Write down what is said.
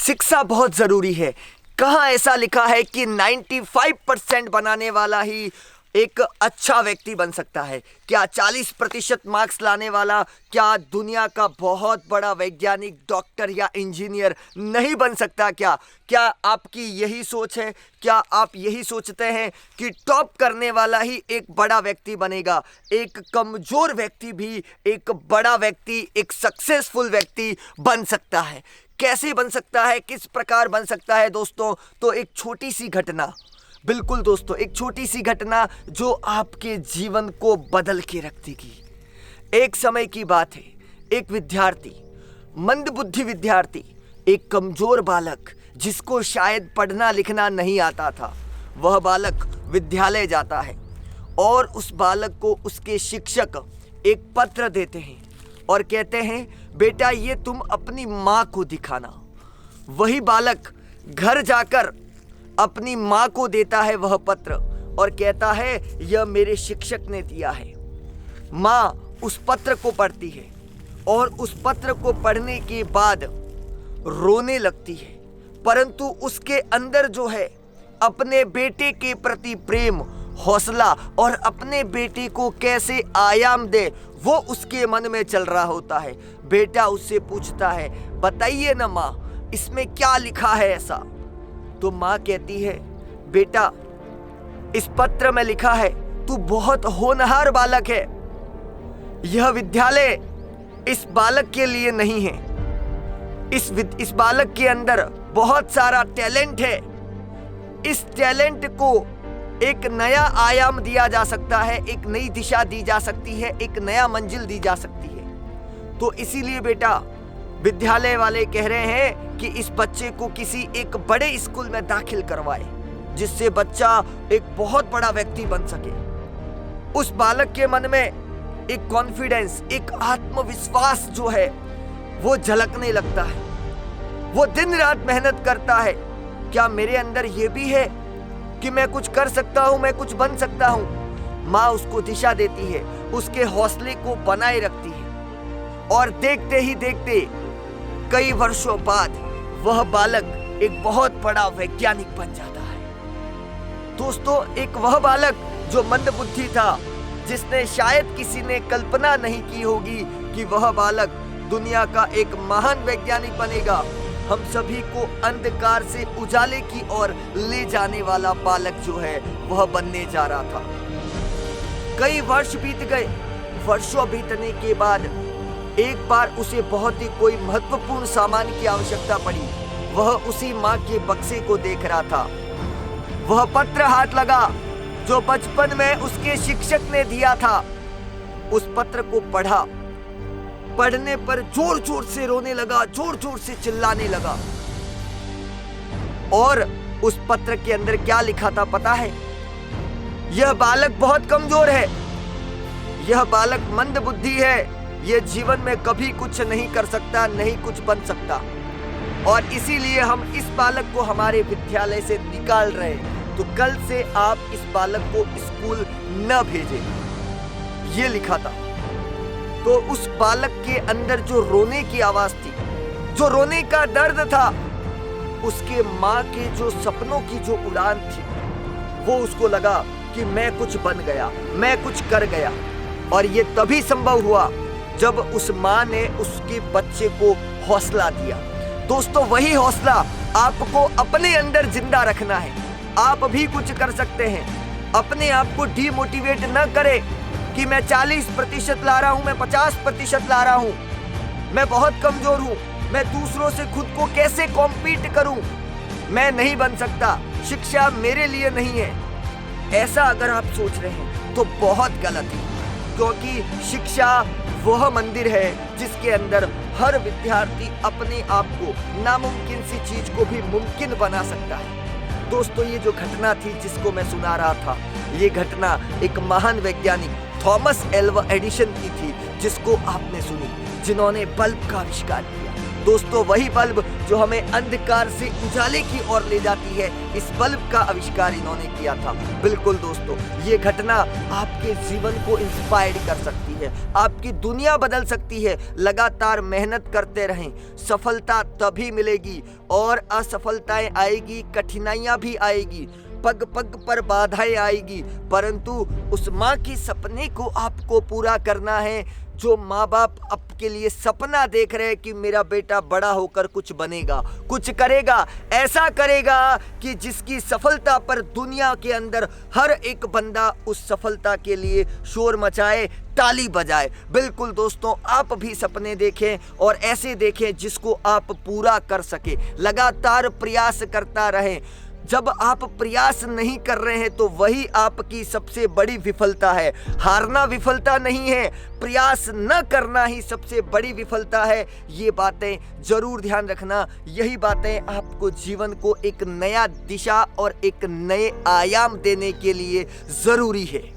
शिक्षा बहुत ज़रूरी है। कहाँ ऐसा लिखा है कि 95% बनाने वाला ही एक अच्छा व्यक्ति बन सकता है? क्या 40% मार्क्स लाने वाला क्या दुनिया का बहुत बड़ा वैज्ञानिक, डॉक्टर या इंजीनियर नहीं बन सकता? क्या आपकी यही सोच है? क्या आप यही सोचते हैं कि टॉप करने वाला ही एक बड़ा व्यक्ति बनेगा? एक कमज़ोर व्यक्ति भी एक बड़ा व्यक्ति, एक सक्सेसफुल व्यक्ति बन सकता है। कैसे बन सकता है, किस प्रकार बन सकता है दोस्तों? तो एक छोटी सी घटना, बिल्कुल दोस्तों, एक छोटी सी घटना जो आपके जीवन को बदल के रख देगी। एक समय की बात है, एक विद्यार्थी, मंदबुद्धि विद्यार्थी, एक कमजोर बालक जिसको शायद पढ़ना लिखना नहीं आता था, वह बालक विद्यालय जाता है और उस बालक को उसके शिक्षक एक पत्र देते हैं और कहते हैं, बेटा ये तुम अपनी माँ को दिखाना। वही बालक घर जाकर अपनी माँ को देता है वह पत्र और कहता है, यह मेरे शिक्षक ने दिया है। माँ उस पत्र को पढ़ती है और उस पत्र को पढ़ने के बाद रोने लगती है, परंतु उसके अंदर जो है अपने बेटे के प्रति प्रेम, हौसला और अपने बेटे को कैसे आयाम दे, वो उसके मन में चल रहा होता है। बेटा उससे पूछता है, बताइए ना माँ, इसमें क्या लिखा है ऐसा? तो माँ कहती है, बेटा इस पत्र में लिखा है तू बहुत होनहार बालक है। यह विद्यालय इस बालक के लिए नहीं है। इस बालक के अंदर बहुत सारा टैलेंट है। इस टैलेंट को एक नया आयाम दिया जा सकता है, एक नई दिशा दी जा सकती है, एक नया मंजिल दी जा सकती है। तो इसीलिए बेटा विद्यालय वाले कह रहे हैं कि इस बच्चे को किसी एक बड़े स्कूल में दाखिल करवाए, जिससे बच्चा एक बहुत बड़ा व्यक्ति बन सके। उस बालक के मन में एक कॉन्फिडेंस, एक आत्मविश्वास जो है वो झलकने लगता है। वो दिन रात मेहनत करता है। क्या मेरे अंदर ये भी है कि मैं कुछ कर सकता हूँ, मैं कुछ बन सकता हूँ? माँ उसको दिशा देती है, उसके हौसले को बनाए रखती है और देखते ही देखते कई वर्षों बाद वह बालक एक बहुत बड़ा वैज्ञानिक बन जाता है। दोस्तों, एक वह बालक जो मंदबुद्धि था, जिसने शायद किसी ने कल्पना नहीं की होगी कि वह बालक दुनिया का एक महान वैज्ञानिक बनेगा। हम सभी को अंधकार से उजाले की ओर ले जाने वाला बालक जो है वह बनने जा रहा था। कई वर्ष बीत गए। वर्षों बीतने के बाद एक बार उसे बहुत ही कोई महत्वपूर्ण सामान की आवश्यकता पड़ी। वह उसी माँ के बक्से को देख रहा था। वह पत्र हाथ लगा जो बचपन में उसके शिक्षक ने दिया था। उस पत्र को पढ़ा। पढ़ने पर जोर जोर से रोने लगा, जोर जोर से चिल्लाने लगा। और उस पत्र के अंदर क्या लिखा था पता है? यह बालक बहुत कमजोर है, यह बालक मंदबुद्धि है, यह जीवन में कभी कुछ नहीं कर सकता, नहीं कुछ बन सकता, और इसीलिए हम इस बालक को हमारे विद्यालय से निकाल रहे हैं। तो कल से आप इस बालक को स्कूल न भेजें, ये लिखा था। तो उस बालक के अंदर जो रोने की आवाज थी, जो रोने का दर्द था, उसके माँ के जो सपनों की जो उड़ान थी, वो उसको लगा कि मैं कुछ बन गया, मैं कुछ कर गया। और ये तभी संभव हुआ जब उस माँ ने उसके बच्चे को हौसला दिया। दोस्तों, वही हौसला आपको अपने अंदर जिंदा रखना है। आप भी कुछ कर सकते हैं। अपने आप को डीमोटिवेट न करें कि मैं 40% ला रहा हूँ, मैं 50% ला रहा हूँ, मैं बहुत कमजोर हूँ, मैं दूसरों से खुद को कैसे कॉम्पीट करूँ, मैं नहीं बन सकता, शिक्षा मेरे लिए नहीं है। ऐसा अगर आप सोच रहे हैं तो बहुत गलत है, क्योंकि शिक्षा वह मंदिर है जिसके अंदर हर विद्यार्थी अपने आप को, नामुमकिन सी चीज को भी मुमकिन बना सकता है। दोस्तों, ये जो घटना थी जिसको मैं सुना रहा था, ये घटना एक महान वैज्ञानिक थॉमस एल्वा एडिसन की थी, जिसको आपने सुनी, जिन्होंने बल्ब का आविष्कार किया। दोस्तों वही बल्ब जो हमें अंधकार से उजाले की ओर ले जाती है, इस बल्ब का आविष्कार इन्होंने किया था। बिल्कुल दोस्तों, ये घटना आपके जीवन को इंस्पायर कर सकती है, आपकी दुनिया बदल सकती है। लगातार मेहनत करते रहें, सफलता तभी मिलेगी और असफलताएं आएगी, कठिनाइयां भी आएगी, पग पग पर बाधाएं आएगी, परंतु उस माँ के सपने को आपको पूरा करना है। जो माँ बाप आपके लिए सपना देख रहे हैं कि मेरा बेटा बड़ा होकर कुछ बनेगा, कुछ करेगा, ऐसा करेगा कि जिसकी सफलता पर दुनिया के अंदर हर एक बंदा उस सफलता के लिए शोर मचाए, ताली बजाए। बिल्कुल दोस्तों, आप भी सपने देखें और ऐसे देखें जिसको आप पूरा कर सके। लगातार प्रयास करता रहें। जब आप प्रयास नहीं कर रहे हैं तो वही आपकी सबसे बड़ी विफलता है। हारना विफलता नहीं है, प्रयास न करना ही सबसे बड़ी विफलता है। ये बातें जरूर ध्यान रखना। यही बातें आपको जीवन को एक नया दिशा और एक नए आयाम देने के लिए जरूरी है।